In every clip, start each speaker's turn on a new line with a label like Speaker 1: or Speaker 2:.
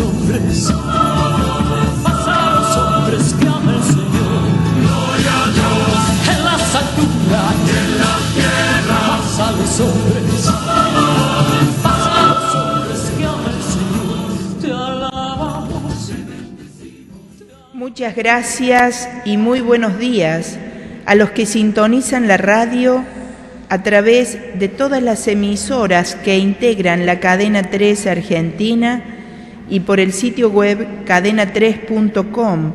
Speaker 1: hombres, paz a los hombres que ama el Señor. Gloria a Dios en las alturas y en la tierra. Paz a los hombres, paz a los hombres que ama el Señor. Te alabamos.
Speaker 2: Muchas gracias y muy buenos días a los que sintonizan la radio a través de todas las emisoras que integran la Cadena 3 Argentina y por el sitio web cadena3.com,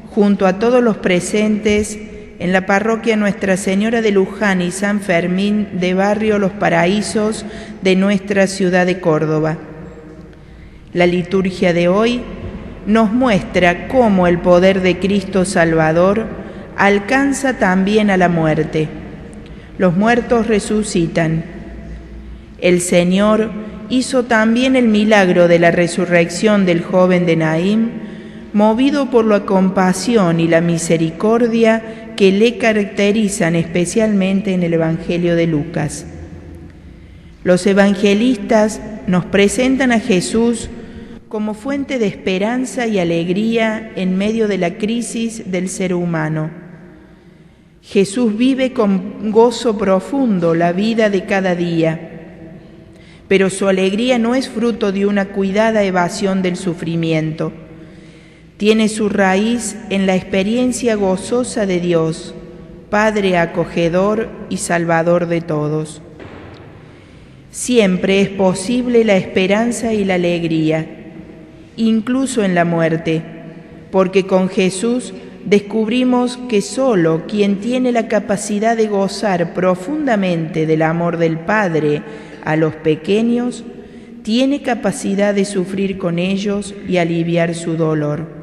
Speaker 2: junto a todos los presentes en la parroquia Nuestra Señora de Luján y San Fermín de Barrio Los Paraísos de nuestra ciudad de Córdoba. La liturgia de hoy nos muestra cómo el poder de Cristo Salvador alcanza también a la muerte. Los muertos resucitan. El Señor hizo también el milagro de la resurrección del joven de Naín, movido por la compasión y la misericordia que le caracterizan especialmente en el Evangelio de Lucas. Los evangelistas nos presentan a Jesús como fuente de esperanza y alegría en medio de la crisis del ser humano. Jesús vive con gozo profundo la vida de cada día, pero su alegría no es fruto de una cuidada evasión del sufrimiento. Tiene su raíz en la experiencia gozosa de Dios, Padre acogedor y Salvador de todos. Siempre es posible la esperanza y la alegría, incluso en la muerte, porque con Jesús descubrimos que solo quien tiene la capacidad de gozar profundamente del amor del Padre a los pequeños, tiene capacidad de sufrir con ellos y aliviar su dolor.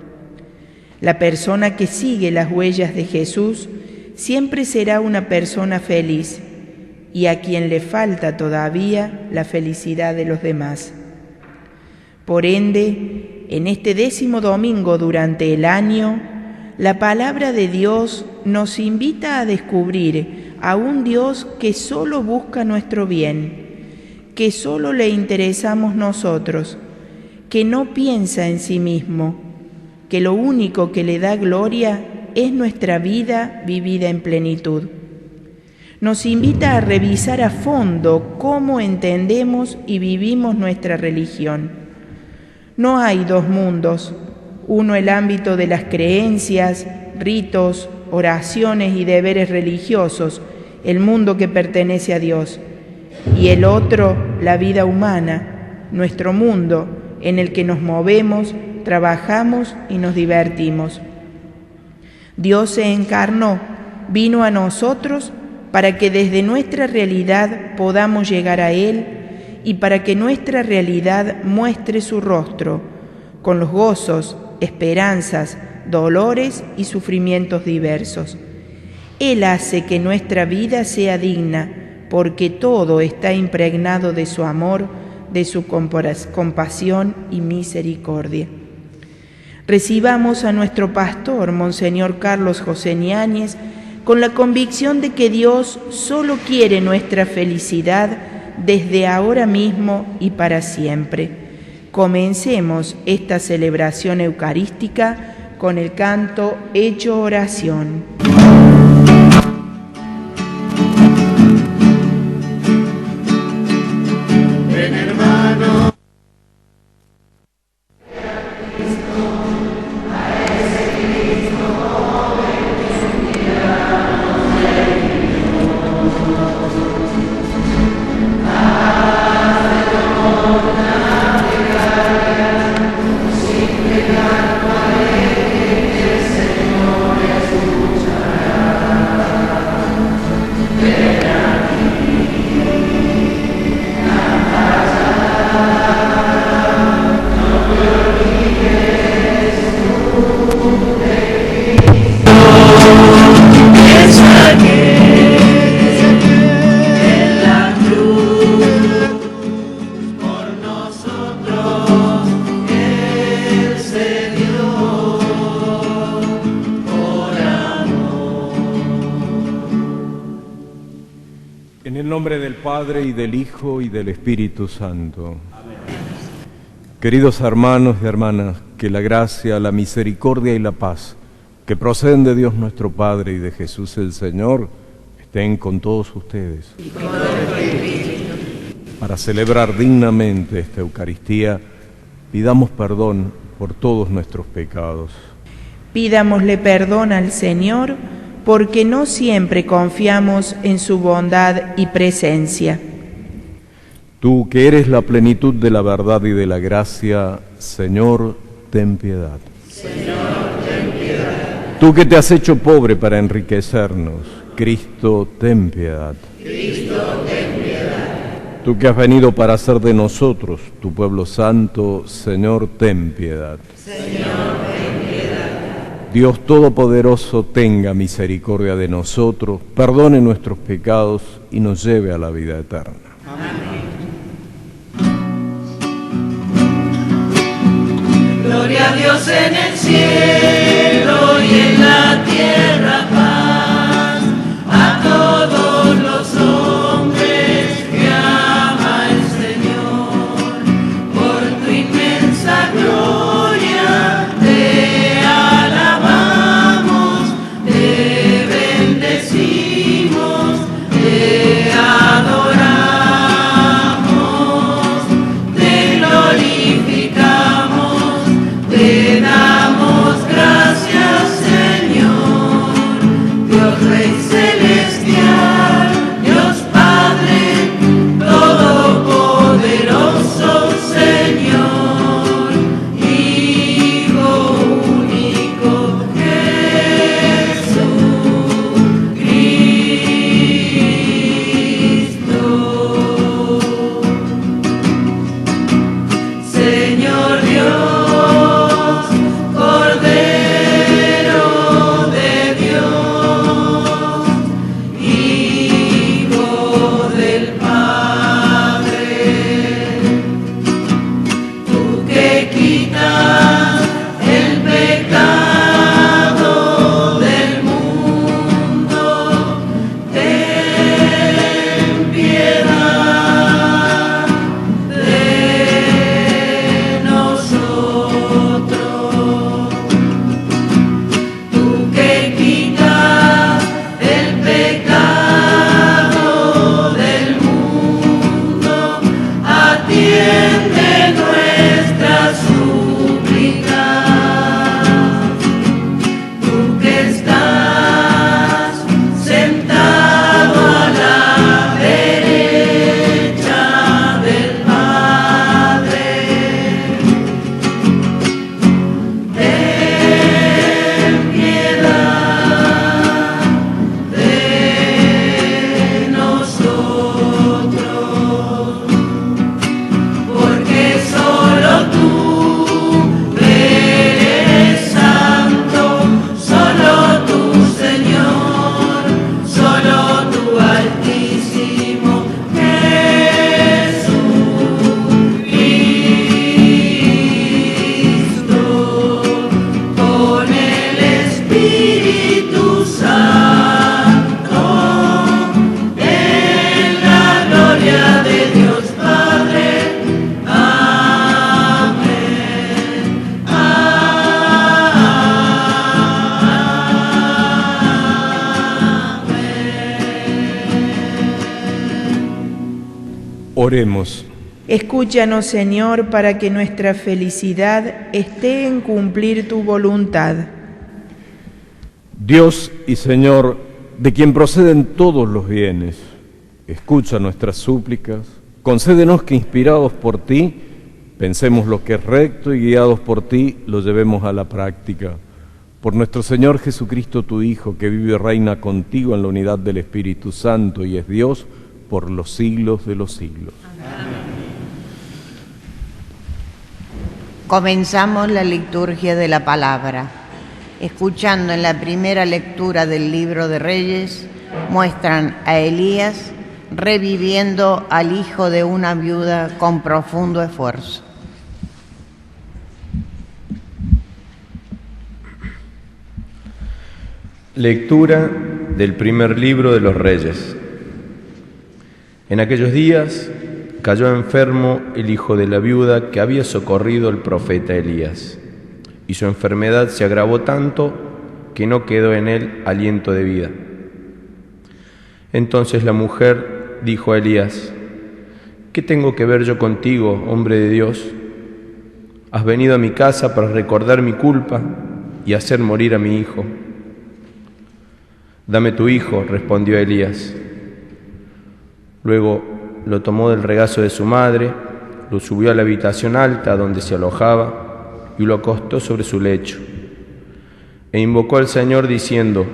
Speaker 2: La persona que sigue las huellas de Jesús siempre será una persona feliz y a quien le falta todavía la felicidad de los demás. Por ende, en este 10º domingo durante el año, la palabra de Dios nos invita a descubrir a un Dios que solo busca nuestro bien, que solo le interesamos nosotros, que no piensa en sí mismo, que lo único que le da gloria es nuestra vida vivida en plenitud. Nos invita a revisar a fondo cómo entendemos y vivimos nuestra religión. No hay dos mundos, uno el ámbito de las creencias, ritos, oraciones y deberes religiosos, el mundo que pertenece a Dios, y el otro, la vida humana, nuestro mundo en el que nos movemos, trabajamos y nos divertimos. Dios se encarnó, vino a nosotros para que desde nuestra realidad podamos llegar a Él y para que nuestra realidad muestre su rostro, con los gozos, esperanzas, dolores y sufrimientos diversos. Él hace que nuestra vida sea digna, porque todo está impregnado de su amor, de su compasión y misericordia. Recibamos a nuestro pastor, Monseñor Carlos José Ñáñez, con la convicción de que Dios solo quiere nuestra felicidad desde ahora mismo y para siempre. Comencemos esta celebración eucarística con el canto Hecho Oración.
Speaker 3: Ven, hermano.
Speaker 4: En el nombre del Padre, y del Hijo, y del Espíritu Santo. Amén. Queridos hermanos y hermanas, que la gracia, la misericordia y la paz que proceden de Dios nuestro Padre y de Jesús el Señor estén con todos ustedes. Para celebrar dignamente esta Eucaristía, pidamos perdón por todos nuestros pecados.
Speaker 2: Pidámosle perdón al Señor, porque no siempre confiamos en su bondad y presencia.
Speaker 4: Tú que eres la plenitud de la verdad y de la gracia, Señor, ten piedad.
Speaker 3: Señor, ten piedad.
Speaker 4: Tú que te has hecho pobre para enriquecernos, Cristo, ten piedad.
Speaker 3: Cristo, ten piedad.
Speaker 4: Tú que has venido para hacer de nosotros tu pueblo santo, Señor, ten piedad.
Speaker 3: Señor, ten piedad.
Speaker 4: Dios Todopoderoso, tenga misericordia de nosotros, perdone nuestros pecados y nos lleve a la vida eterna.
Speaker 3: Amén.
Speaker 1: Gloria a Dios en el cielo y en la tierra paz, a todos los hombres que ama el Señor. Por tu inmensa gloria te alabamos, te bendecimos, te adoramos, te glorificamos. Te damos gracias, Señor, Dios Rey celestial, Dios Padre, todopoderoso, Señor, Hijo único, Jesucristo. Señor Dios,
Speaker 4: Oremos.
Speaker 2: Escúchanos, Señor, para que nuestra felicidad esté en cumplir tu voluntad.
Speaker 4: Dios y Señor, de quien proceden todos los bienes, escucha nuestras súplicas, concédenos que inspirados por ti, pensemos lo que es recto y guiados por ti, lo llevemos a la práctica. Por nuestro Señor Jesucristo, tu Hijo, que vive y reina contigo en la unidad del Espíritu Santo y es Dios por los siglos de los siglos.
Speaker 3: Amén.
Speaker 5: Comenzamos la liturgia de la palabra. Escuchando en la primera lectura del libro de Reyes, muestran a Elías reviviendo al hijo de una viuda con profundo esfuerzo.
Speaker 6: Lectura del primer libro de los Reyes. En aquellos días, cayó enfermo el hijo de la viuda que había socorrido el profeta Elías, y su enfermedad se agravó tanto que no quedó en él aliento de vida. Entonces la mujer dijo a Elías: ¿qué tengo que ver yo contigo, hombre de Dios? Has venido a mi casa para recordar mi culpa y hacer morir a mi hijo. Dame tu hijo, respondió Elías. Luego lo tomó del regazo de su madre, lo subió a la habitación alta donde se alojaba y lo acostó sobre su lecho. E invocó al Señor diciendo: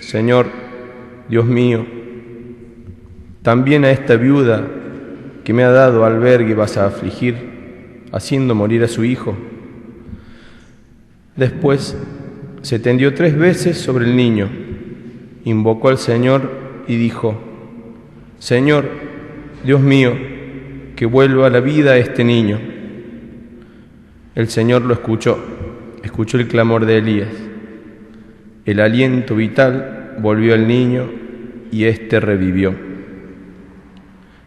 Speaker 6: Señor, Dios mío, también a esta viuda que me ha dado albergue vas a afligir, haciendo morir a su hijo. Después se tendió 3 veces sobre el niño, invocó al Señor y dijo: Señor, Dios mío, que vuelva a la vida a este niño. El Señor lo escuchó el clamor de Elías. El aliento vital volvió al niño y éste revivió.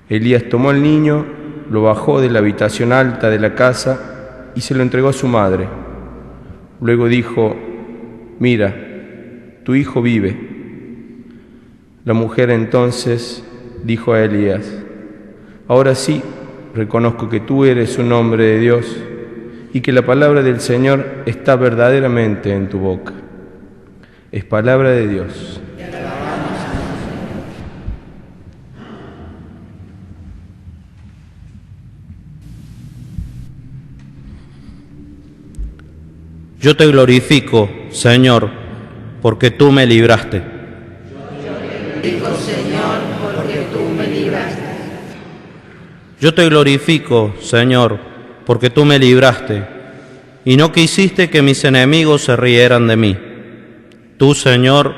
Speaker 6: Elías tomó al niño, lo bajó de la habitación alta de la casa y se lo entregó a su madre. Luego dijo: Mira, tu hijo vive. La mujer entonces dijo a Elías: Ahora sí, reconozco que tú eres un hombre de Dios y que la palabra del Señor está verdaderamente en tu boca. Es palabra de Dios.
Speaker 7: Yo te glorifico, Señor, porque tú me libraste. Yo te glorifico, Señor, porque tú me libraste, y no quisiste que mis enemigos se rieran de mí. Tú, Señor,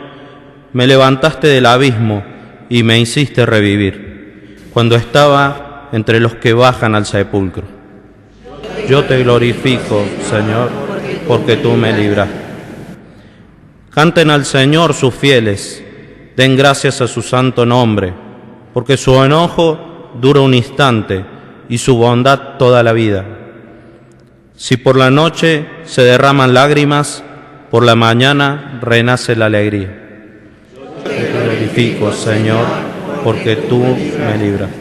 Speaker 7: me levantaste del abismo y me hiciste revivir, cuando estaba entre los que bajan al sepulcro. Yo te glorifico, Señor, porque tú me libraste. Canten al Señor sus fieles, den gracias a su santo nombre, porque su enojo dura un instante y su bondad toda la vida. Si por la noche se derraman lágrimas, por la mañana renace la alegría. Te glorifico, Señor, porque tú me libraste.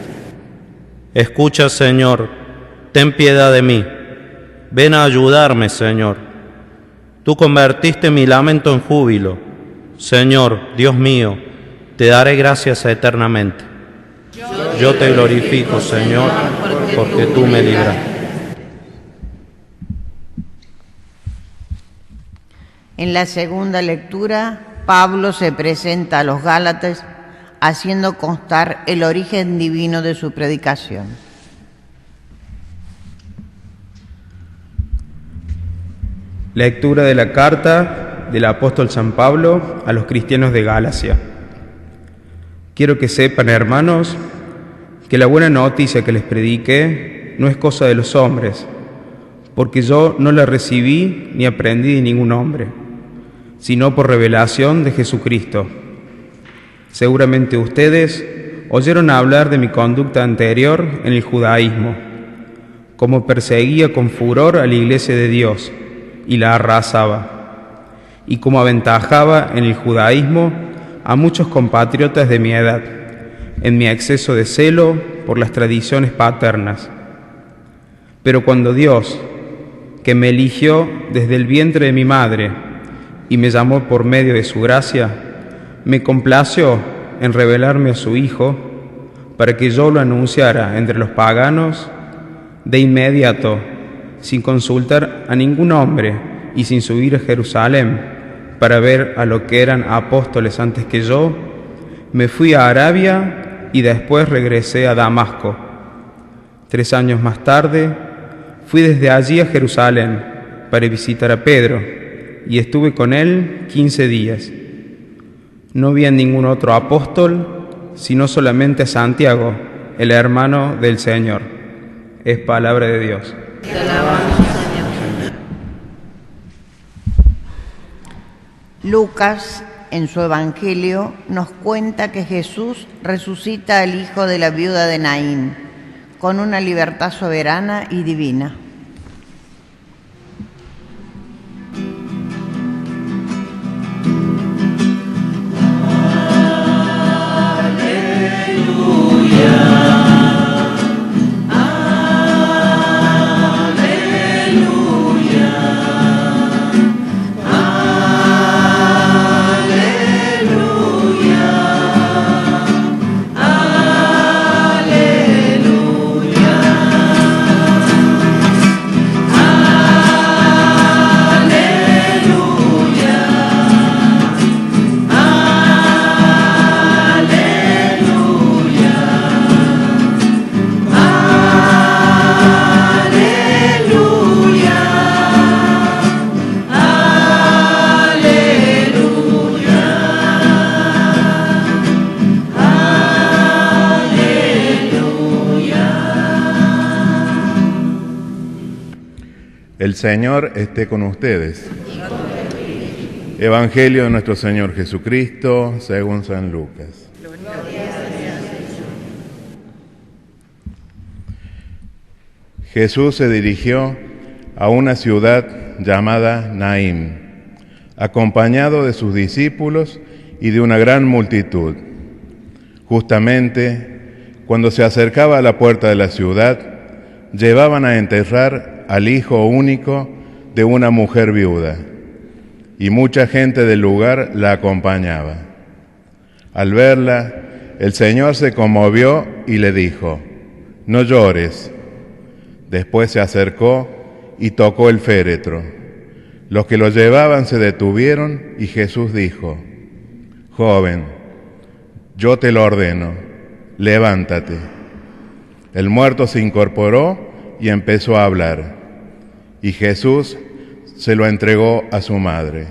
Speaker 7: Escucha, Señor, ten piedad de mí. Ven a ayudarme, Señor. Tú convertiste mi lamento en júbilo. Señor, Dios mío, te daré gracias eternamente. Yo te glorifico, Señor, porque tú me libraste.
Speaker 5: En la segunda lectura, Pablo se presenta a los Gálatas haciendo constar el origen divino de su predicación.
Speaker 8: Lectura de la carta del apóstol San Pablo a los cristianos de Galacia. Quiero que sepan, hermanos, que la buena noticia que les prediqué no es cosa de los hombres, porque yo no la recibí ni aprendí de ningún hombre, sino por revelación de Jesucristo. Seguramente ustedes oyeron hablar de mi conducta anterior en el judaísmo, cómo perseguía con furor a la iglesia de Dios y la arrasaba, y cómo aventajaba en el judaísmo a muchos compatriotas de mi edad, en mi exceso de celo por las tradiciones paternas. Pero cuando Dios, que me eligió desde el vientre de mi madre y me llamó por medio de su gracia, me complació en revelarme a su Hijo para que yo lo anunciara entre los paganos, de inmediato, sin consultar a ningún hombre y sin subir a Jerusalén para ver a lo que eran apóstoles antes que yo, me fui a Arabia y después regresé a Damasco. 3 años más tarde, fui desde allí a Jerusalén para visitar a Pedro y estuve con él 15 días. No vi a ningún otro apóstol, sino solamente a Santiago, el hermano del Señor. Es palabra de Dios.
Speaker 3: Te alabamos, Señor.
Speaker 5: Lucas, en su Evangelio, nos cuenta que Jesús resucita al hijo de la viuda de Naín, con una libertad soberana y divina.
Speaker 9: El Señor esté con ustedes. Evangelio de nuestro Señor Jesucristo según San Lucas. Jesús se dirigió a una ciudad llamada Naín, acompañado de sus discípulos y de una gran multitud. Justamente cuando se acercaba a la puerta de la ciudad, llevaban a enterrar al hijo único de una mujer viuda, y mucha gente del lugar la acompañaba. Al verla, el Señor se conmovió y le dijo: «No llores». Después se acercó y tocó el féretro. Los que lo llevaban se detuvieron y Jesús dijo: «Joven, yo te lo ordeno, levántate». El muerto se incorporó y empezó a hablar. Y Jesús se lo entregó a su madre.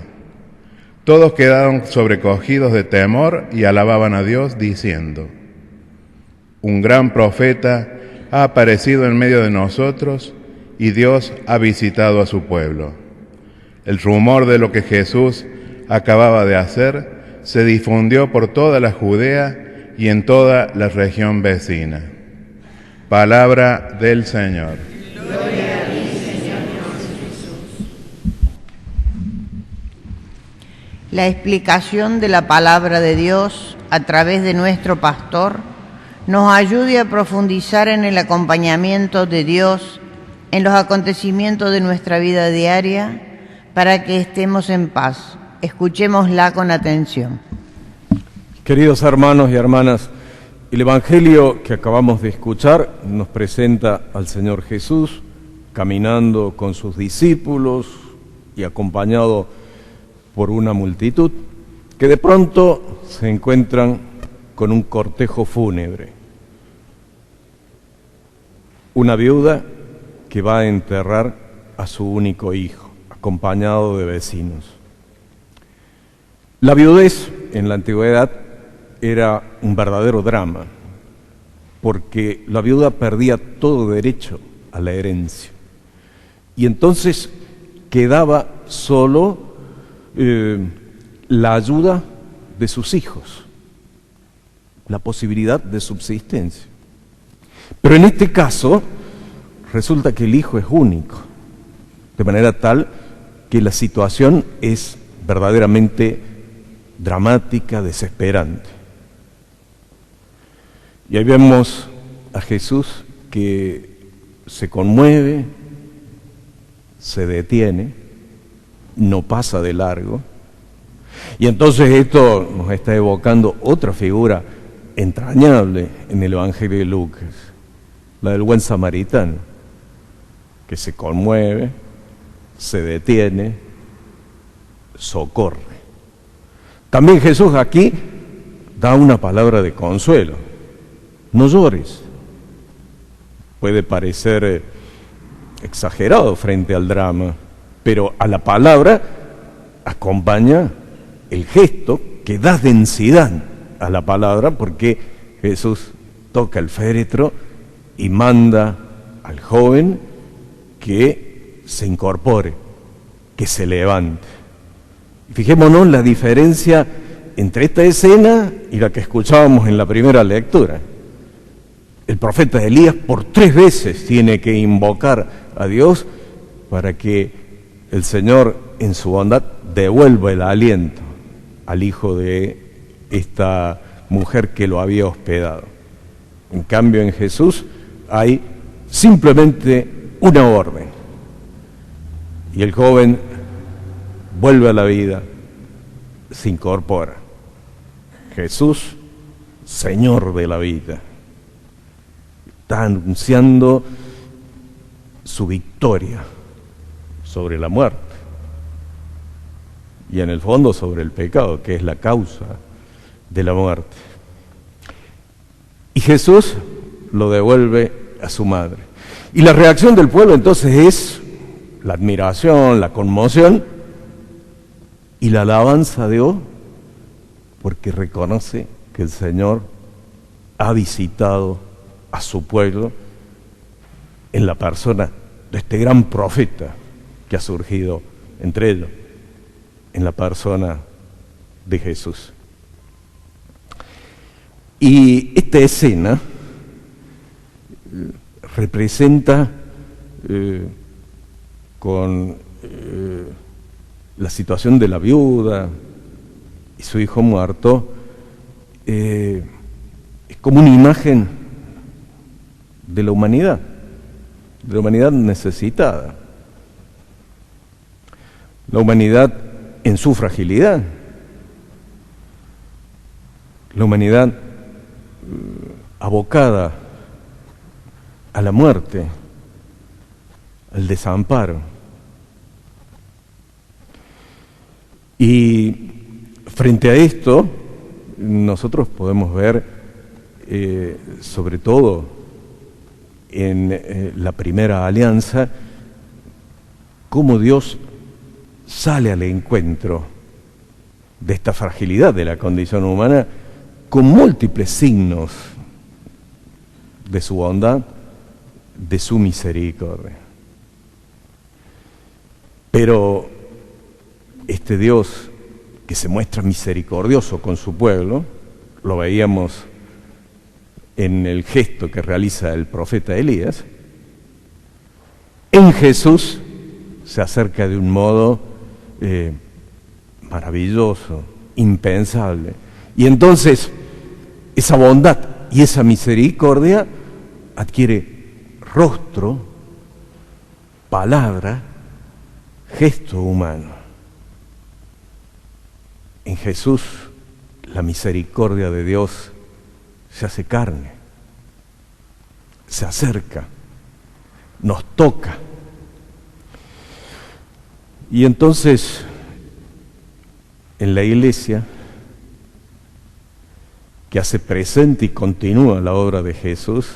Speaker 9: Todos quedaron sobrecogidos de temor y alababan a Dios diciendo: «Un gran profeta ha aparecido en medio de nosotros y Dios ha visitado a su pueblo». El rumor de lo que Jesús acababa de hacer se difundió por toda la Judea y en toda la región vecina. Palabra del Señor.
Speaker 5: La explicación de la palabra de Dios a través de nuestro pastor nos ayude a profundizar en el acompañamiento de Dios en los acontecimientos de nuestra vida diaria para que estemos en paz. Escuchémosla con atención.
Speaker 4: Queridos hermanos y hermanas, el Evangelio que acabamos de escuchar nos presenta al Señor Jesús caminando con sus discípulos y acompañado por una multitud que de pronto se encuentran con un cortejo fúnebre. Una viuda que va a enterrar a su único hijo, acompañado de vecinos. La viudez en la antigüedad era un verdadero drama, porque la viuda perdía todo derecho a la herencia. Y entonces quedaba solo la ayuda de sus hijos, la posibilidad de subsistencia. Pero en este caso resulta que el hijo es único, de manera tal que la situación es verdaderamente dramática, desesperante. Y ahí vemos a Jesús que se conmueve, se detiene, no pasa de largo. Y entonces esto nos está evocando otra figura entrañable en el Evangelio de Lucas, la del buen samaritano, que se conmueve, se detiene, socorre. También Jesús aquí da una palabra de consuelo: no llores. Puede parecer exagerado frente al drama, pero a la palabra acompaña el gesto que da densidad a la palabra, porque Jesús toca el féretro y manda al joven que se incorpore, que se levante. Fijémonos la diferencia entre esta escena y la que escuchábamos en la primera lectura. El profeta Elías por 3 veces tiene que invocar a Dios para que el Señor en su bondad devuelva el aliento al hijo de esta mujer que lo había hospedado. En cambio, en Jesús hay simplemente una orden. Y el joven vuelve a la vida, se incorpora. Jesús, Señor de la vida, está anunciando su victoria sobre la muerte y en el fondo sobre el pecado, que es la causa de la muerte. Y Jesús lo devuelve a su madre. Y la reacción del pueblo entonces es la admiración, la conmoción y la alabanza de Dios, porque reconoce que el Señor ha visitado a su pueblo en la persona de este gran profeta que ha surgido entre ellos, en la persona de Jesús. Y esta escena representa con la situación de la viuda y su hijo muerto, es como una imagen de la humanidad necesitada, la humanidad en su fragilidad, la humanidad abocada a la muerte, al desamparo. Y frente a esto, nosotros podemos ver, sobre todo en la primera alianza, cómo Dios sale al encuentro de esta fragilidad de la condición humana con múltiples signos de su bondad, de su misericordia. Pero este Dios que se muestra misericordioso con su pueblo, lo veíamos en el gesto que realiza el profeta Elías, en Jesús se acerca de un modo maravilloso, impensable. Y entonces esa bondad y esa misericordia adquiere rostro, palabra, gesto humano. En Jesús la misericordia de Dios se hace carne, se acerca, nos toca. Y entonces en la iglesia, que hace presente y continúa la obra de Jesús,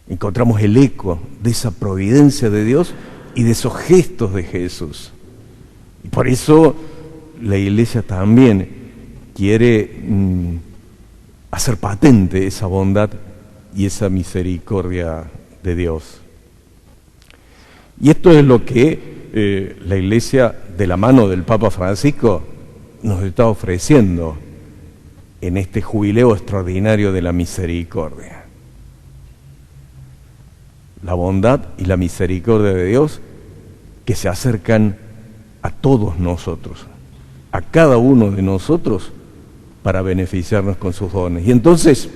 Speaker 4: encontramos el eco de esa providencia de Dios y de esos gestos de Jesús. Y por eso la iglesia también quiere hacer patente esa bondad y esa misericordia de Dios. Y esto es lo que la iglesia, de la mano del Papa Francisco, nos está ofreciendo en este jubileo extraordinario de la misericordia. La bondad y la misericordia de Dios que se acercan a todos nosotros, a cada uno de nosotros, para beneficiarnos con sus dones. Y entonces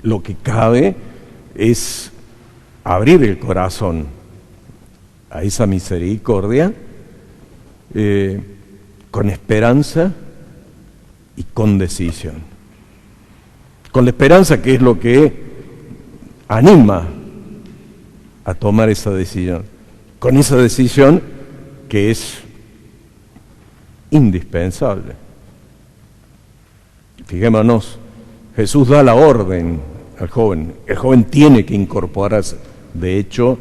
Speaker 4: lo que cabe es abrir el corazón a esa misericordia con esperanza y con decisión. Con la esperanza, que es lo que anima a tomar esa decisión. Con esa decisión que es indispensable. Fijémonos, Jesús da la orden al joven. El joven tiene que incorporarse. De hecho,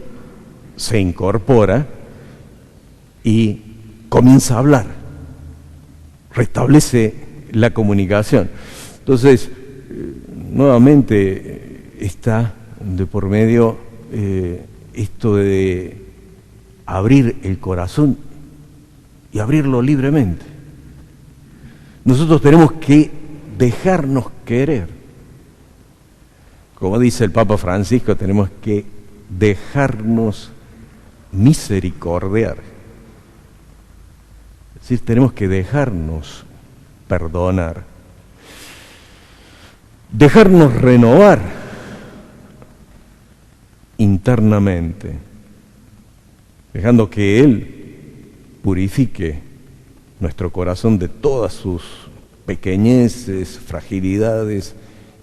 Speaker 4: se incorpora y comienza a hablar. Restablece la comunicación. Entonces, nuevamente está de por medio esto de abrir el corazón y abrirlo libremente. Nosotros tenemos que dejarnos querer. como dice el Papa Francisco, tenemos que dejarnos misericordiar. Es decir, tenemos que dejarnos perdonar, dejarnos renovar internamente, dejando que Él purifique nuestro corazón de todas sus pequeñeces, fragilidades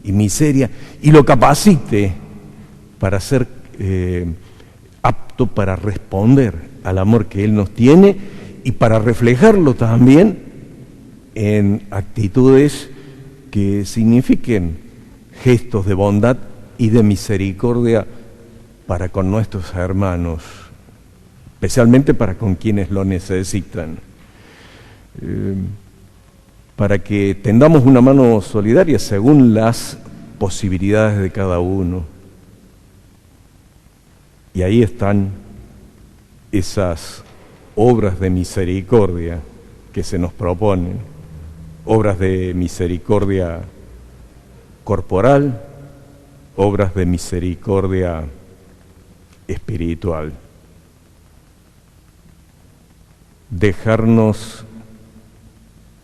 Speaker 4: y miseria, y lo capacite para ser apto para responder al amor que Él nos tiene y para reflejarlo también en actitudes que signifiquen gestos de bondad y de misericordia para con nuestros hermanos, especialmente para con quienes lo necesitan. Para que tendamos una mano solidaria según las posibilidades de cada uno. Y ahí están esas obras de misericordia que se nos proponen, obras de misericordia corporal, obras de misericordia espiritual. Dejarnos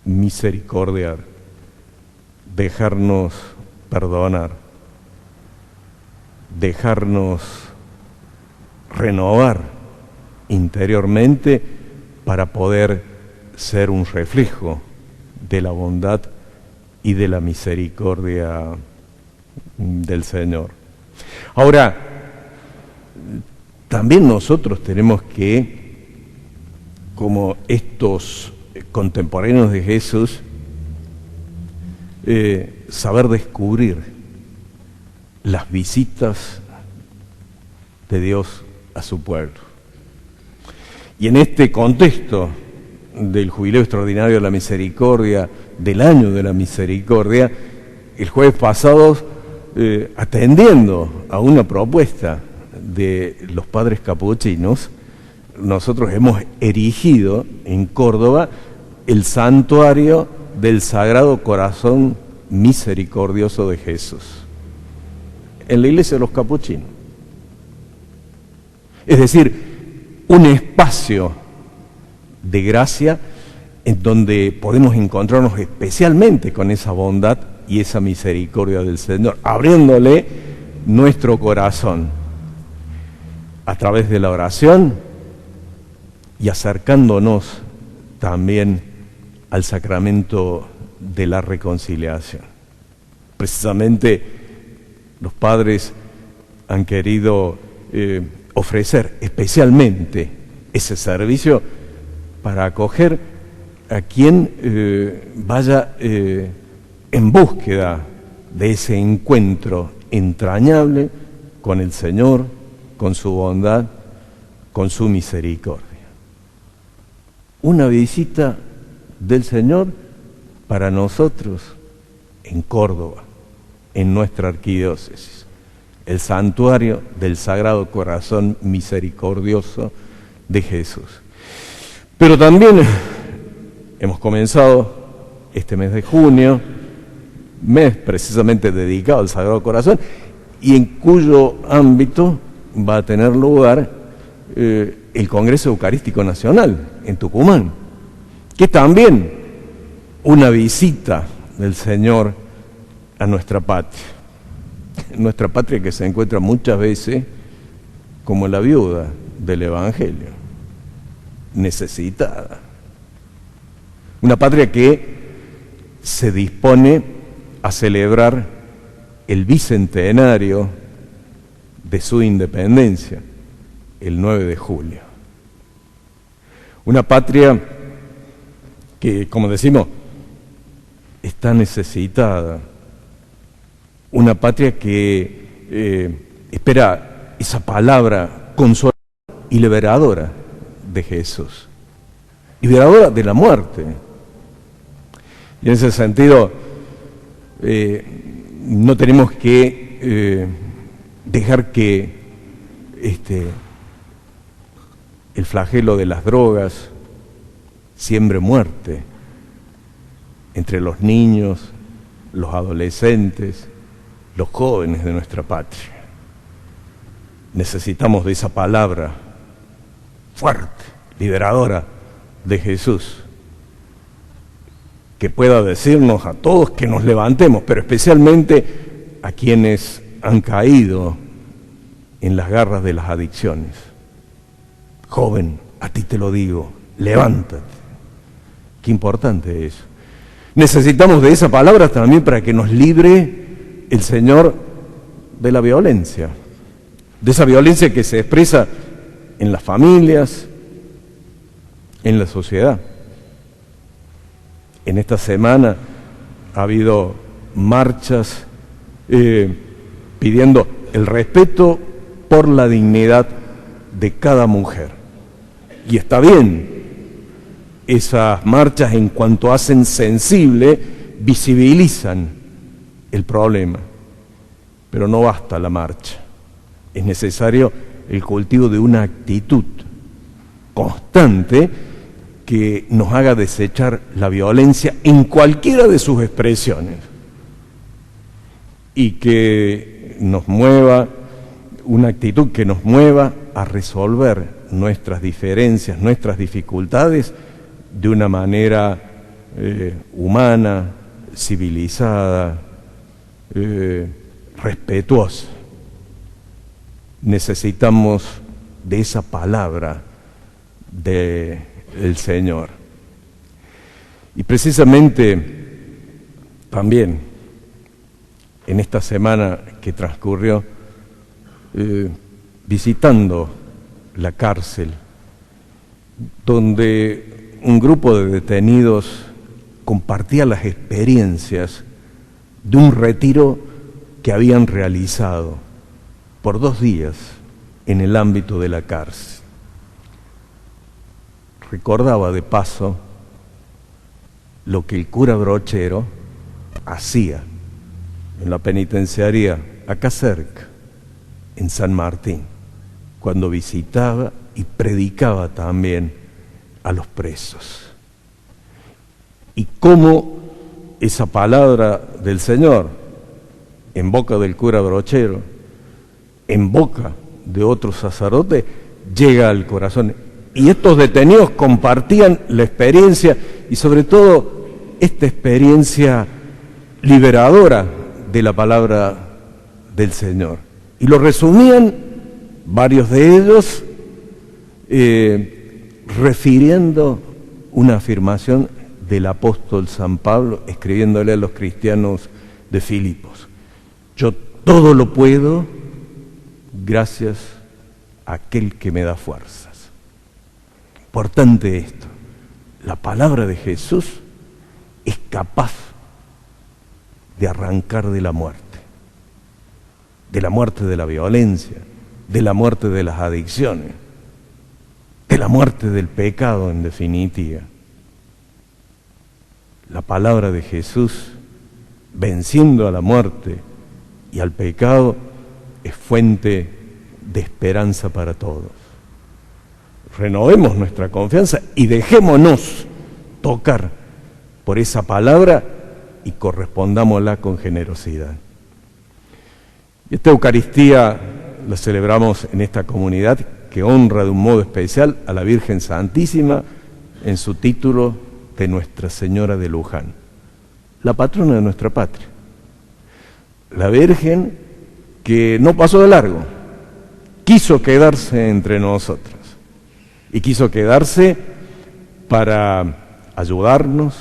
Speaker 4: misericordiar, dejarnos perdonar, dejarnos renovar interiormente para poder ser un reflejo de la bondad y de la misericordia del Señor. Ahora, también nosotros tenemos que, como estos contemporáneos de Jesús, saber descubrir las visitas de Dios a su pueblo. Y en este contexto del Jubileo Extraordinario de la Misericordia, del Año de la Misericordia, el jueves pasado, atendiendo a una propuesta de los padres capuchinos, nosotros hemos erigido en Córdoba el santuario del Sagrado Corazón Misericordioso de Jesús, en la iglesia de los capuchinos. Es decir, un espacio de gracia en donde podemos encontrarnos especialmente con esa bondad y esa misericordia del Señor, abriéndole nuestro corazón a través de la oración y acercándonos también al sacramento de la reconciliación. Precisamente los padres han querido ofrecer especialmente ese servicio para acoger a quien vaya en búsqueda de ese encuentro entrañable con el Señor, con su bondad, con su misericordia. Una visita del Señor para nosotros en Córdoba, en nuestra arquidiócesis, el santuario del Sagrado Corazón Misericordioso de Jesús. Pero también hemos comenzado este mes de junio, mes precisamente dedicado al Sagrado Corazón, y en cuyo ámbito va a tener lugar el Congreso Eucarístico Nacional en Tucumán, que también una visita del Señor a nuestra patria que se encuentra muchas veces como la viuda del Evangelio, necesitada. Una patria que se dispone a celebrar el bicentenario de su independencia, el 9 de julio. Una patria que, como decimos, está necesitada. Una patria que espera esa palabra consoladora y liberadora de Jesús, liberadora de la muerte. Y en ese sentido, no tenemos que dejar que el flagelo de las drogas siembre muerte entre los niños, los adolescentes, los jóvenes de nuestra patria. Necesitamos de esa palabra fuerte, liberadora de Jesús, que pueda decirnos a todos que nos levantemos, pero especialmente a quienes han caído en las garras de las adicciones. Joven, a ti te lo digo, levántate. Qué importante es. Necesitamos de esa palabra también para que nos libre el Señor de la violencia, de esa violencia que se expresa en las familias, en la sociedad. En esta semana ha habido marchas pidiendo el respeto por la dignidad de cada mujer. Y está bien, esas marchas, en cuanto hacen sensible, visibilizan el problema. Pero no basta la marcha. Es necesario el cultivo de una actitud constante que nos haga desechar la violencia en cualquiera de sus expresiones y que nos mueva, una actitud que nos mueva a resolver nuestras diferencias, nuestras dificultades de una manera humana, civilizada, respetuosa. Necesitamos de esa palabra del Señor. Y precisamente también en esta semana que transcurrió, visitando la cárcel, donde un grupo de detenidos compartía las experiencias de un retiro que habían realizado por 2 días en el ámbito de la cárcel. Recordaba de paso lo que el cura Brochero hacía en la penitenciaría acá cerca, en San Martín, cuando visitaba y predicaba también a los presos. Y cómo esa palabra del Señor, en boca del cura Brochero, en boca de otros sacerdotes, llega al corazón. Y estos detenidos compartían la experiencia y sobre todo esta experiencia liberadora de la palabra del Señor. Y lo resumían, varios de ellos, refiriendo una afirmación del apóstol San Pablo, escribiéndole a los cristianos de Filipos: yo todo lo puedo gracias a aquel que me da fuerzas. Importante esto, la palabra de Jesús es capaz de arrancar de la muerte de la violencia, de la muerte de las adicciones, de la muerte del pecado, en definitiva. La palabra de Jesús, venciendo a la muerte y al pecado, es fuente de esperanza para todos. Renovemos nuestra confianza y dejémonos tocar por esa palabra y correspondámosla con generosidad. Esta Eucaristía la celebramos en esta comunidad que honra de un modo especial a la Virgen Santísima en su título de Nuestra Señora de Luján, la patrona de nuestra patria. La Virgen que no pasó de largo, quiso quedarse entre nosotros y quiso quedarse para ayudarnos,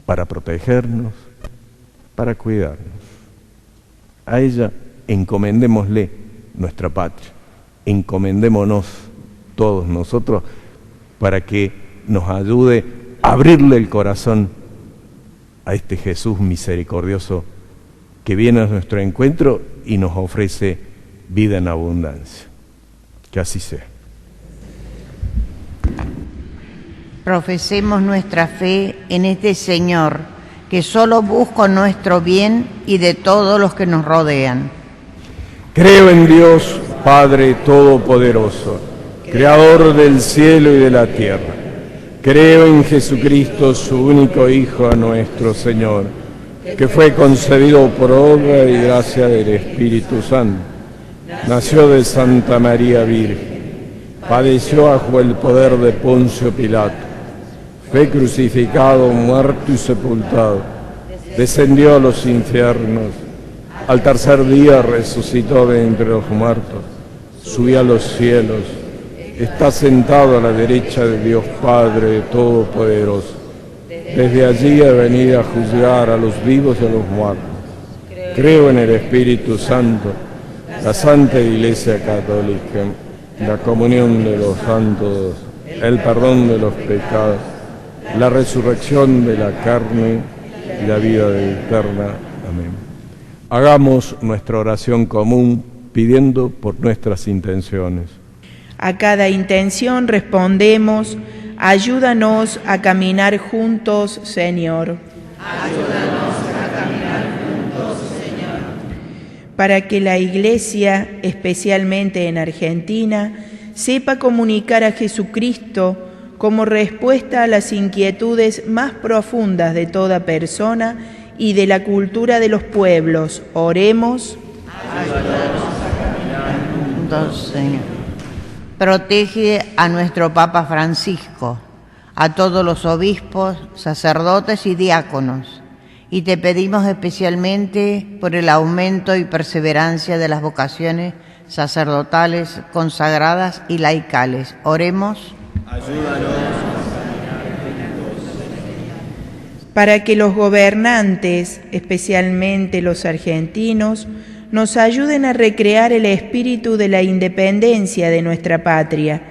Speaker 4: para protegernos, para cuidarnos. A ella encomendémosle nuestra patria, encomendémonos todos nosotros para que nos ayude a abrirle el corazón a este Jesús misericordioso que viene a nuestro encuentro y nos ofrece vida en abundancia. Que así sea.
Speaker 5: Profesemos nuestra fe en este Señor, que solo busca nuestro bien y de todos los que nos rodean.
Speaker 4: Creo en Dios, Padre Todopoderoso, Creador del cielo y de la tierra. Creo en Jesucristo, su único Hijo, nuestro Señor, que fue concebido por obra y gracia del Espíritu Santo. Nació de Santa María Virgen, padeció bajo el poder de Poncio Pilato, fue crucificado, muerto y sepultado, descendió a los infiernos, al tercer día resucitó de entre los muertos, subió a los cielos, está sentado a la derecha de Dios Padre Todopoderoso. Desde allí ha venido a juzgar a los vivos y a los muertos. Creo en el Espíritu Santo, la Santa Iglesia Católica, la comunión de los santos, el perdón de los pecados, la resurrección de la carne y la vida eterna. Amén. Hagamos nuestra oración común pidiendo por nuestras intenciones.
Speaker 2: A cada intención respondemos: ayúdanos a caminar juntos, Señor.
Speaker 5: Ayúdanos a caminar juntos, Señor.
Speaker 2: Para que la Iglesia, especialmente en Argentina, sepa comunicar a Jesucristo como respuesta a las inquietudes más profundas de toda persona y de la cultura de los pueblos. Oremos.
Speaker 5: Ayúdanos a caminar juntos, Señor. Protege a nuestro Papa Francisco, a todos los obispos, sacerdotes y diáconos, y te pedimos especialmente por el aumento y perseverancia de las vocaciones sacerdotales, consagradas y laicales. Oremos.
Speaker 2: Para que los gobernantes, especialmente los argentinos, nos ayuden a recrear el espíritu de la independencia de nuestra patria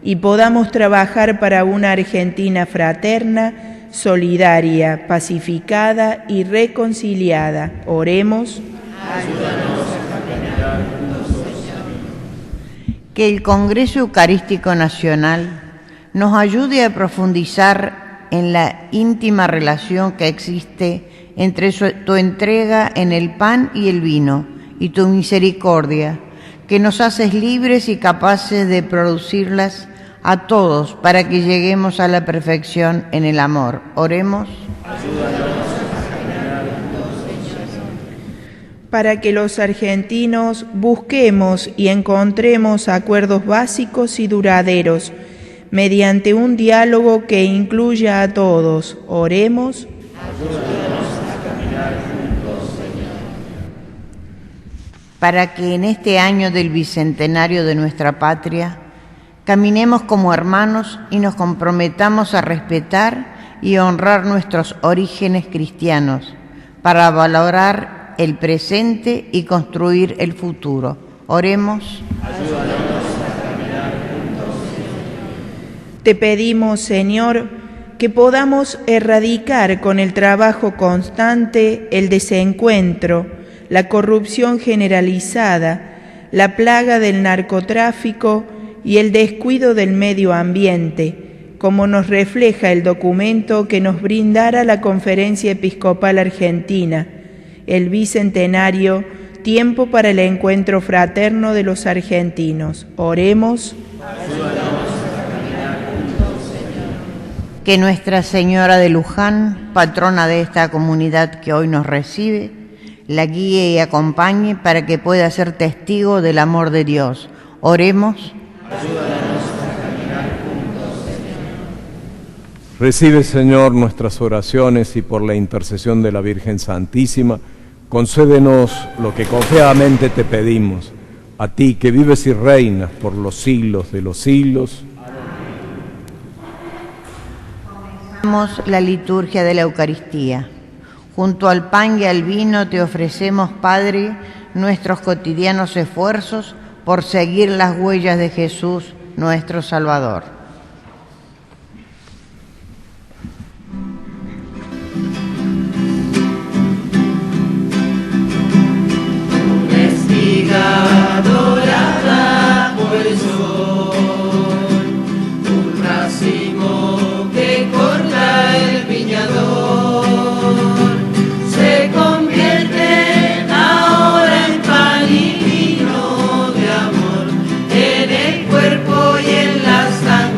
Speaker 2: y podamos trabajar para una Argentina fraterna, solidaria, pacificada y reconciliada. Oremos.
Speaker 5: Ayúdanos a caminar juntos, Señor. Que el Congreso Eucarístico Nacional nos ayude a profundizar en la íntima relación que existe entre tu entrega en el pan y el vino y tu misericordia, que nos haces libres y capaces de producirlas a todos para que lleguemos a la perfección en el amor. Oremos.
Speaker 2: Para que los argentinos busquemos y encontremos acuerdos básicos y duraderos mediante un diálogo que incluya a todos. Oremos.
Speaker 5: Para que en este año del bicentenario de nuestra patria caminemos como hermanos y nos comprometamos a respetar y honrar nuestros orígenes cristianos para valorar el presente y construir el futuro. Oremos.
Speaker 2: Te pedimos, Señor, que podamos erradicar con el trabajo constante el desencuentro, la corrupción generalizada, la plaga del narcotráfico y el descuido del medio ambiente, como nos refleja el documento que nos brindara la Conferencia Episcopal Argentina, el Bicentenario, tiempo para el encuentro fraterno de los argentinos. Oremos.
Speaker 5: Que Nuestra Señora de Luján, patrona de esta comunidad que hoy nos recibe, la guíe y acompañe para que pueda ser testigo del amor de Dios. Oremos.
Speaker 4: Recibe, Señor, nuestras oraciones y por la intercesión de la Virgen Santísima, concédenos lo que confiadamente te pedimos, a ti que vives y reinas por los siglos de los siglos.
Speaker 5: Comenzamos la liturgia de la Eucaristía. Junto al pan y al vino te ofrecemos, Padre, nuestros cotidianos esfuerzos por seguir las huellas de Jesús, nuestro Salvador.
Speaker 1: Espiga dorada por el sol, un racimo que corta el viñador, se convierte ahora en pan y vino de amor, en el cuerpo y en la sangre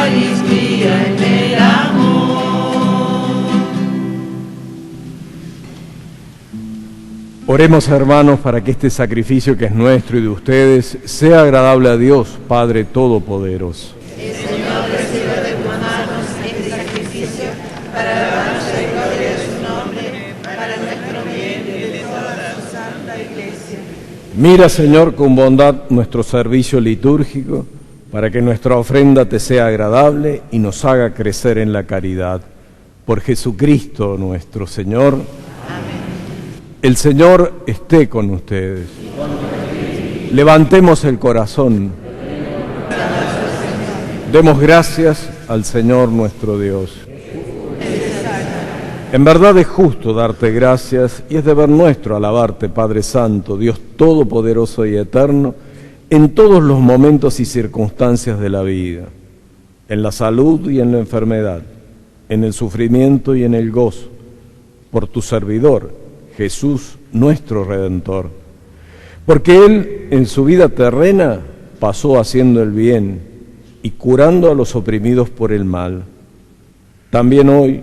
Speaker 1: Eucaristía en el amor.
Speaker 4: Oremos, hermanos, para que este sacrificio que es nuestro y de ustedes sea agradable a Dios, Padre Todopoderoso.
Speaker 3: El Señor reciba de tus manos este sacrificio para la alabanza y gloria de su nombre, para nuestro bien y de toda su santa Iglesia.
Speaker 4: Mira, Señor, con bondad nuestro servicio litúrgico, para que nuestra ofrenda te sea agradable y nos haga crecer en la caridad. Por Jesucristo nuestro Señor. El Señor esté con ustedes. Levantemos el corazón. Demos gracias al Señor nuestro Dios. En verdad es justo darte gracias y es deber nuestro alabarte, Padre Santo, Dios Todopoderoso y Eterno, en todos los momentos y circunstancias de la vida, en la salud y en la enfermedad, en el sufrimiento y en el gozo, por tu servidor, Jesús, nuestro Redentor, porque Él en su vida terrena pasó haciendo el bien y curando a los oprimidos por el mal. También hoy,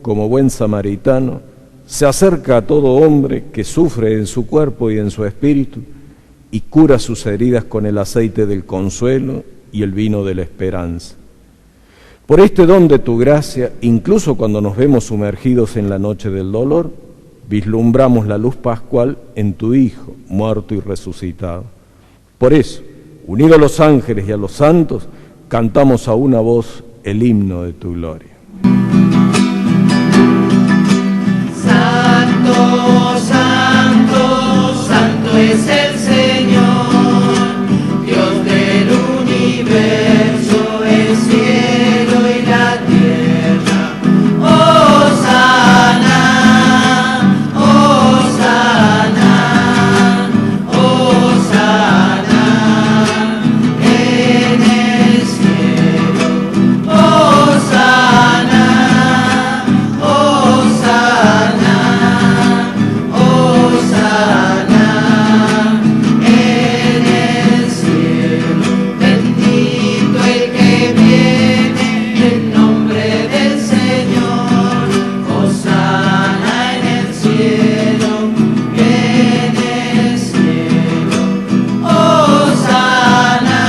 Speaker 4: como buen samaritano, se acerca a todo hombre que sufre en su cuerpo y en su espíritu y cura sus heridas con el aceite del consuelo y el vino de la esperanza. Por este don de tu gracia, incluso cuando nos vemos sumergidos en la noche del dolor, vislumbramos la luz pascual en tu Hijo, muerto y resucitado. Por eso, unidos a los ángeles y a los santos, cantamos a una voz el himno de tu gloria.
Speaker 1: Santo, santo, santo es el Señor, Dios del universo, el cielo y la tierra. Hosana, Hosana, Hosana en el cielo. Hosana, Hosana, Hosana en el cielo. Bendito el que viene en nombre del Señor. Hosana en el cielo, en el cielo. Hosana,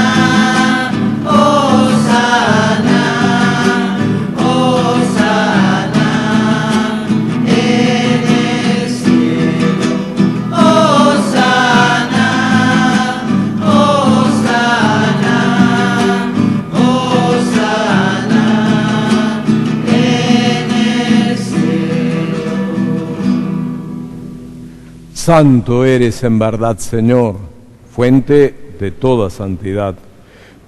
Speaker 1: Hosana, Hosana en el cielo. Hosana, Hosana, Hosana en el cielo.
Speaker 4: Santo eres en verdad, Señor, fuente de toda santidad.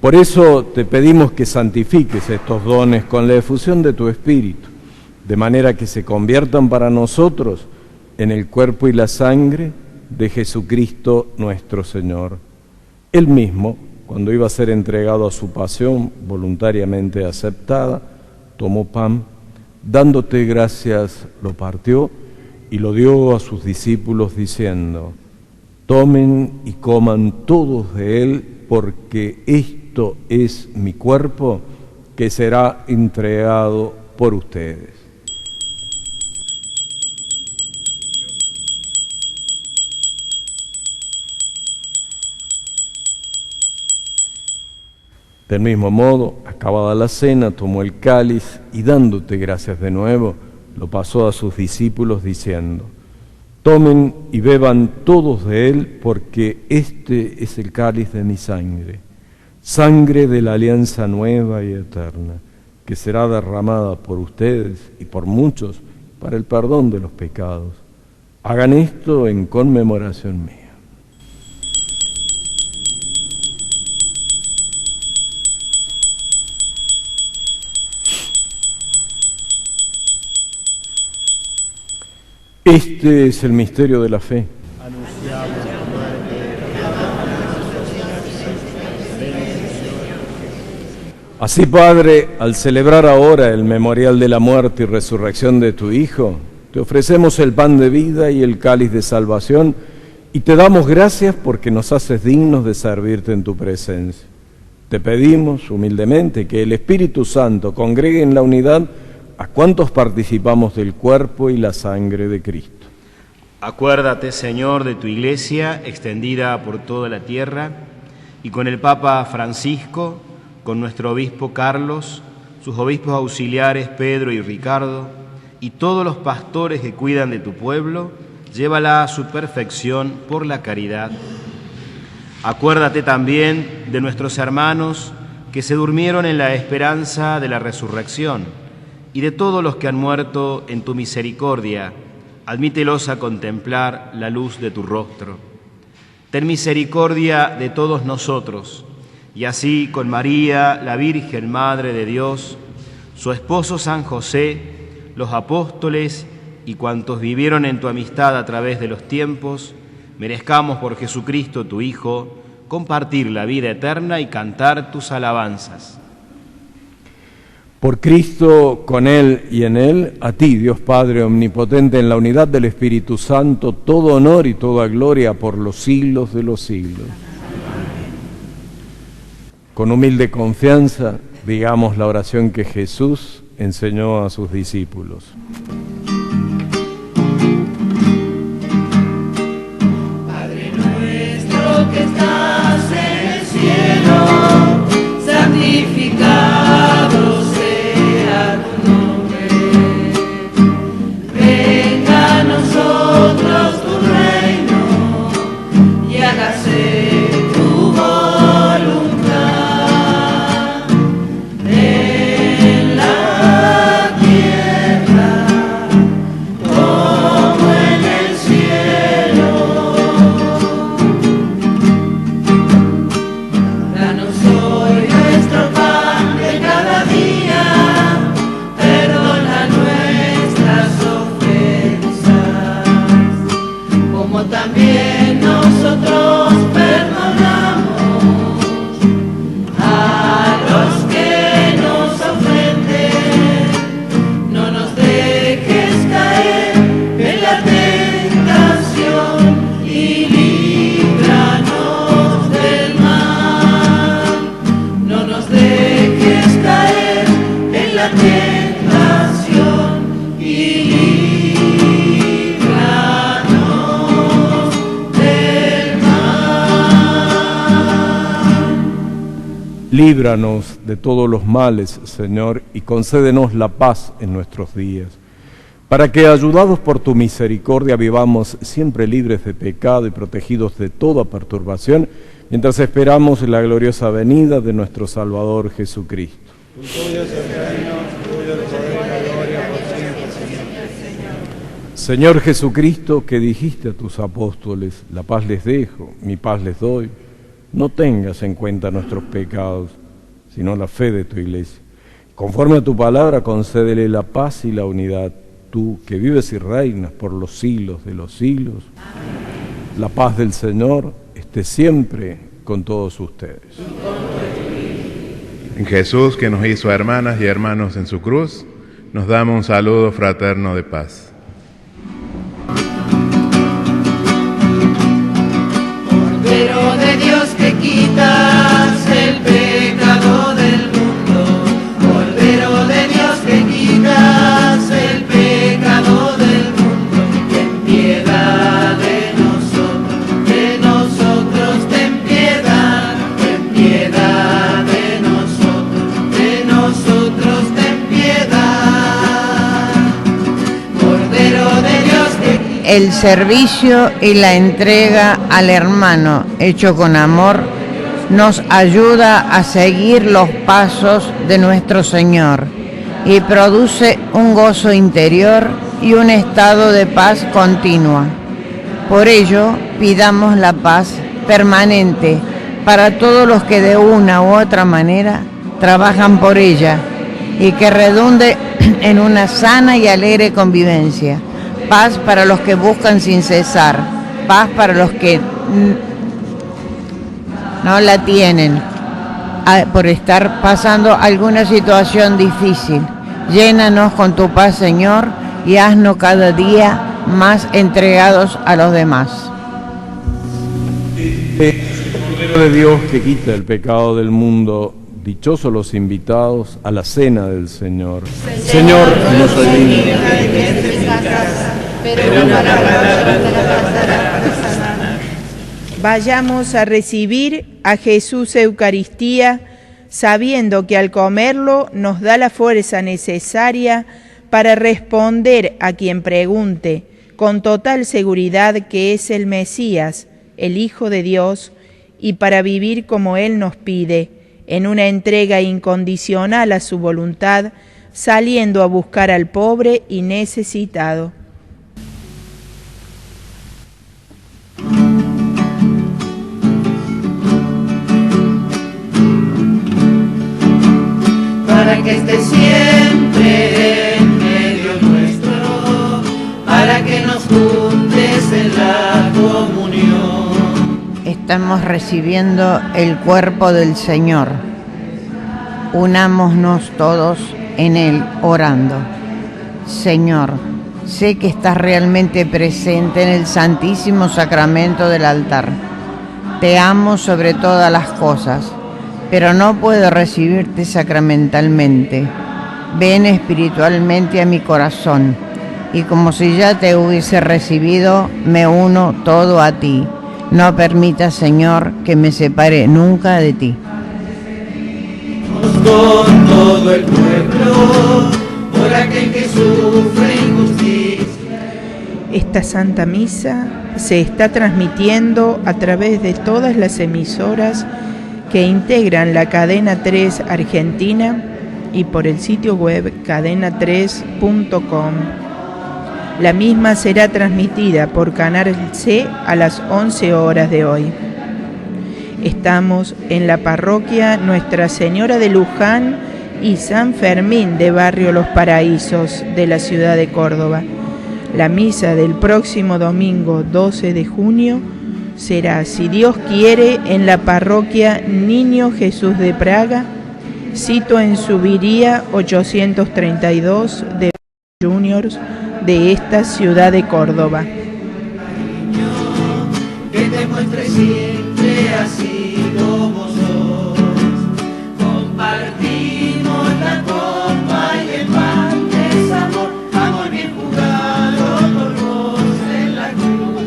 Speaker 4: Por eso te pedimos que santifiques estos dones con la efusión de tu Espíritu, de manera que se conviertan para nosotros en el cuerpo y la sangre de Jesucristo nuestro Señor. Él mismo, cuando iba a ser entregado a su pasión voluntariamente aceptada, tomó pan, dándote gracias, lo partió y lo dio a sus discípulos diciendo: tomen y coman todos de él, porque esto es mi cuerpo que será entregado por ustedes. Del mismo modo, acabada la cena, tomó el cáliz y dándote gracias de nuevo, lo pasó a sus discípulos diciendo: tomen y beban todos de él, porque este es el cáliz de mi sangre, sangre de la alianza nueva y eterna, que será derramada por ustedes y por muchos para el perdón de los pecados. Hagan esto en conmemoración mía. Este es el misterio de la fe. Así, Padre, al celebrar ahora el memorial de la muerte y resurrección de tu Hijo, te ofrecemos el pan de vida y el cáliz de salvación y te damos gracias porque nos haces dignos de servirte en tu presencia. Te pedimos humildemente que el Espíritu Santo congregue en la unidad a cuantos participamos del cuerpo y la sangre de Cristo.
Speaker 10: Acuérdate, Señor, de tu Iglesia extendida por toda la tierra, y con el Papa Francisco, con nuestro obispo Carlos, sus obispos auxiliares Pedro y Ricardo, y todos los pastores que cuidan de tu pueblo, llévala a su perfección por la caridad. Acuérdate también de nuestros hermanos que se durmieron en la esperanza de la resurrección, y de todos los que han muerto en tu misericordia. Admítelos a contemplar la luz de tu rostro. Ten misericordia de todos nosotros, y así con María, la Virgen Madre de Dios, su esposo San José, los apóstoles y cuantos vivieron en tu amistad a través de los tiempos, merezcamos por Jesucristo tu Hijo compartir la vida eterna y cantar tus alabanzas.
Speaker 4: Por Cristo, con Él y en Él, a ti, Dios Padre Omnipotente, en la unidad del Espíritu Santo, todo honor y toda gloria por los siglos de los siglos. Con humilde confianza, digamos la oración que Jesús enseñó a sus discípulos.
Speaker 3: Padre nuestro que estás en el cielo, santificado sea tu nombre. Venga a nosotros tu reino y hágase tu voluntad en la tierra como en el cielo. Danos hoy nuestro pan de cada día, perdona nuestras ofensas, como también nosotros perdonamos a los que nos ofenden. No nos dejes caer en la tentación y líbranos del mal. No nos dejes caer en la tentación y líbranos del mal.
Speaker 4: Líbranos de todos los males, Señor, y concédenos la paz en nuestros días, para que, ayudados por tu misericordia, vivamos siempre libres de pecado y protegidos de toda perturbación, mientras esperamos la gloriosa venida de nuestro Salvador Jesucristo. Señor Jesucristo, que dijiste a tus apóstoles, la paz les dejo, mi paz les doy, no tengas en cuenta nuestros pecados, sino la fe de tu Iglesia. Conforme a tu palabra, concédele la paz y la unidad, tú que vives y reinas por los siglos de los siglos. Amén. La paz del Señor esté siempre con todos ustedes.
Speaker 9: En Jesús, que nos hizo hermanas y hermanos en su cruz, nos damos un saludo fraterno de paz.
Speaker 3: Cordero de Dios que quitas el pecado del mundo, Cordero de Dios que quitas el pecado del mundo, ten piedad de nosotros, ten piedad de nosotros, ten piedad. Cordero de Dios que
Speaker 5: El servicio y la entrega al hermano hecho con amor nos ayuda a seguir los pasos de nuestro Señor y produce un gozo interior y un estado de paz continua. Por ello, pidamos la paz permanente para todos los que de una u otra manera trabajan por ella y que redunde en una sana y alegre convivencia. Paz para los que buscan sin cesar, paz para los que no la tienen por estar pasando alguna situación difícil. Llénanos con tu paz, Señor, y haznos cada día más entregados a los demás.
Speaker 4: Cordero de Dios que quita el pecado del mundo, dichosos los invitados a la cena del Señor. Señor, no soy digno de que entres en mi casa, pero una palabra te bastará para sanar.
Speaker 2: Vayamos a recibir a Jesús Eucaristía, sabiendo que al comerlo nos da la fuerza necesaria para responder a quien pregunte, con total seguridad que es el Mesías, el Hijo de Dios, y para vivir como Él nos pide, en una entrega incondicional a su voluntad, saliendo a buscar al pobre y necesitado.
Speaker 3: Para que esté siempre en medio nuestro, para que nos juntes en la comunión.
Speaker 5: Estamos recibiendo el cuerpo del Señor. Unámonos todos en Él orando. Señor, sé que estás realmente presente en el Santísimo Sacramento del altar. Te amo sobre todas las cosas, pero no puedo recibirte sacramentalmente. Ven espiritualmente a mi corazón, y como si ya te hubiese recibido, me uno todo a ti. No permitas, Señor, que me separe nunca de ti.
Speaker 3: Con todo el pueblo, por aquel que sufre injusticia.
Speaker 2: Esta Santa Misa se está transmitiendo a través de todas las emisoras que integran la Cadena 3 Argentina y por el sitio web cadena3.com. La misma será transmitida por Canal C a las 11 horas de hoy. Estamos en la parroquia Nuestra Señora de Luján y San Fermín de Barrio Los Paraísos de la ciudad de Córdoba. La misa del próximo domingo 12 de junio será, si Dios quiere, en la parroquia Niño Jesús de Praga, sito en Subiría 832 de Juniors de esta ciudad de Córdoba.
Speaker 3: Que te muestre siempre así como sos. Compartimos la copa y el pan de ese amor, amor bien jugado por vos en la cruz.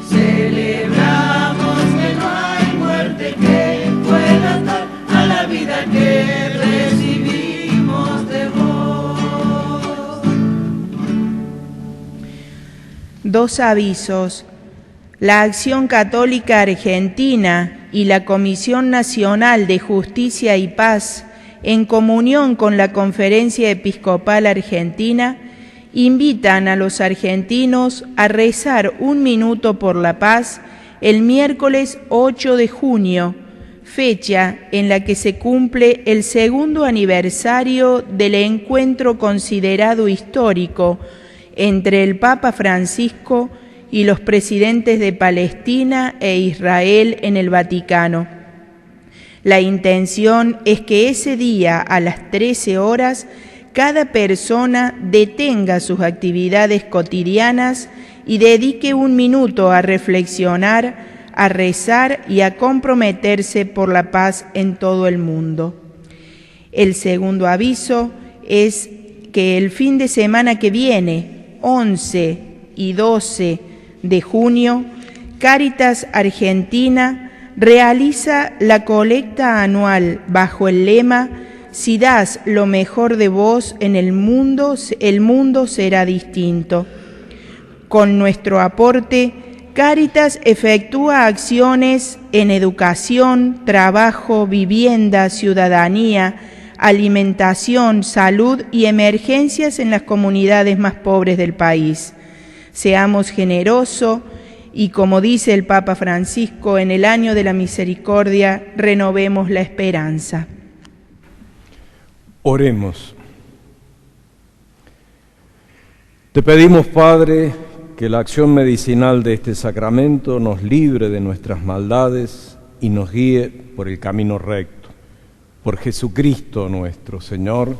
Speaker 3: Celebramos que no hay muerte que pueda dar a la vida que recibimos de vos.
Speaker 2: Dos avisos. La Acción Católica Argentina y la Comisión Nacional de Justicia y Paz, en comunión con la Conferencia Episcopal Argentina, invitan a los argentinos a rezar 1 minuto por la paz el miércoles 8 de junio, fecha en la que se cumple el 2º aniversario del encuentro considerado histórico entre el Papa Francisco y los presidentes de Palestina e Israel en el Vaticano. La intención es que ese día a las 13 horas cada persona detenga sus actividades cotidianas y dedique 1 minuto a reflexionar, a rezar y a comprometerse por la paz en todo el mundo. El segundo aviso es que el fin de semana que viene, 11 y 12 de junio, Cáritas Argentina realiza la colecta anual bajo el lema «Si das lo mejor de vos en el mundo será distinto». Con nuestro aporte, Cáritas efectúa acciones en educación, trabajo, vivienda, ciudadanía, alimentación, salud y emergencias en las comunidades más pobres del país. Seamos generosos y, como dice el Papa Francisco, en el año de la misericordia, renovemos la esperanza.
Speaker 4: Oremos. Te pedimos, Padre, que la acción medicinal de este sacramento nos libre de nuestras maldades y nos guíe por el camino recto. Por Jesucristo nuestro Señor. Amén.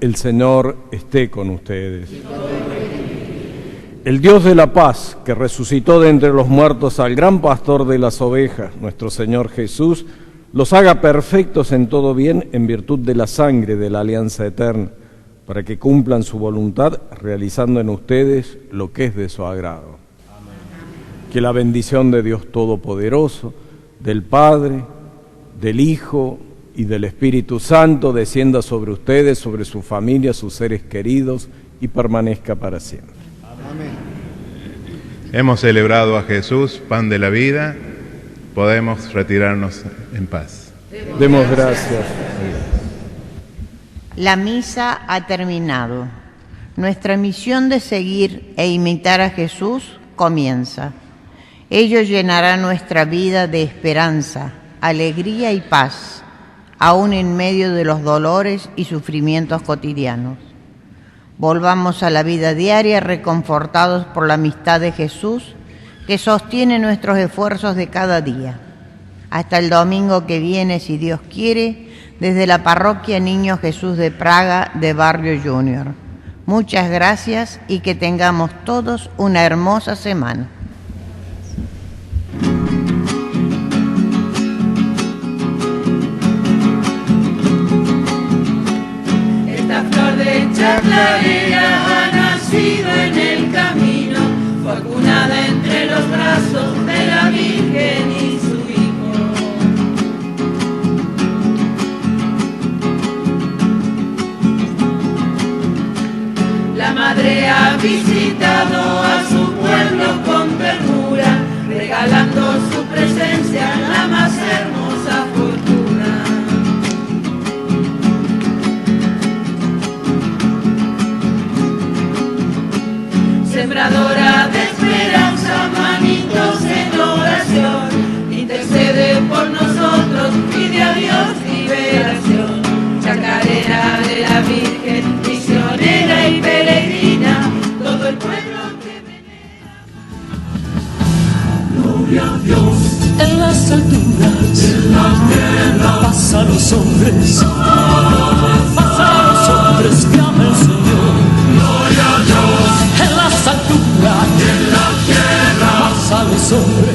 Speaker 4: El Señor esté con ustedes. El Dios de la paz, que resucitó de entre los muertos al gran pastor de las ovejas, nuestro Señor Jesús, los haga perfectos en todo bien en virtud de la sangre de la alianza eterna, para que cumplan su voluntad, realizando en ustedes lo que es de su agrado. Amén. Que la bendición de Dios Todopoderoso, del Padre, del Hijo y del Espíritu Santo descienda sobre ustedes, sobre su familia, sus seres queridos, y permanezca para siempre.
Speaker 9: Amén. Hemos celebrado a Jesús, pan de la vida. Podemos retirarnos en paz.
Speaker 4: Demos gracias.
Speaker 5: La misa ha terminado. Nuestra misión de seguir e imitar a Jesús comienza. Ello llenará nuestra vida de esperanza, alegría y paz, aún en medio de los dolores y sufrimientos cotidianos. Volvamos a la vida diaria reconfortados por la amistad de Jesús, que sostiene nuestros esfuerzos de cada día. Hasta el domingo que viene, si Dios quiere, desde la Parroquia Niño Jesús de Praga de Barrio Junior. Muchas gracias y que tengamos todos una hermosa semana.
Speaker 3: Esta flor de chaclarera ha nacido en el camino, fue acunada entre los brazos de la Virgen y su Hijo. La madre ha visitado a su pueblo con ternura, regalando su presencia, la más hermosa fortuna. Sembradora de esperanza, manitos en oración, intercede por nosotros, pide a Dios liberación. Chacarera de la Virgen, misionera y peregrina, todo el pueblo que venera.
Speaker 1: Gloria a Dios en las alturas, en la tierra, paz a los hombres, paz a los hombres, clama el Señor. Gloria a Dios en las alturas, en la tierra, paz a los hombres.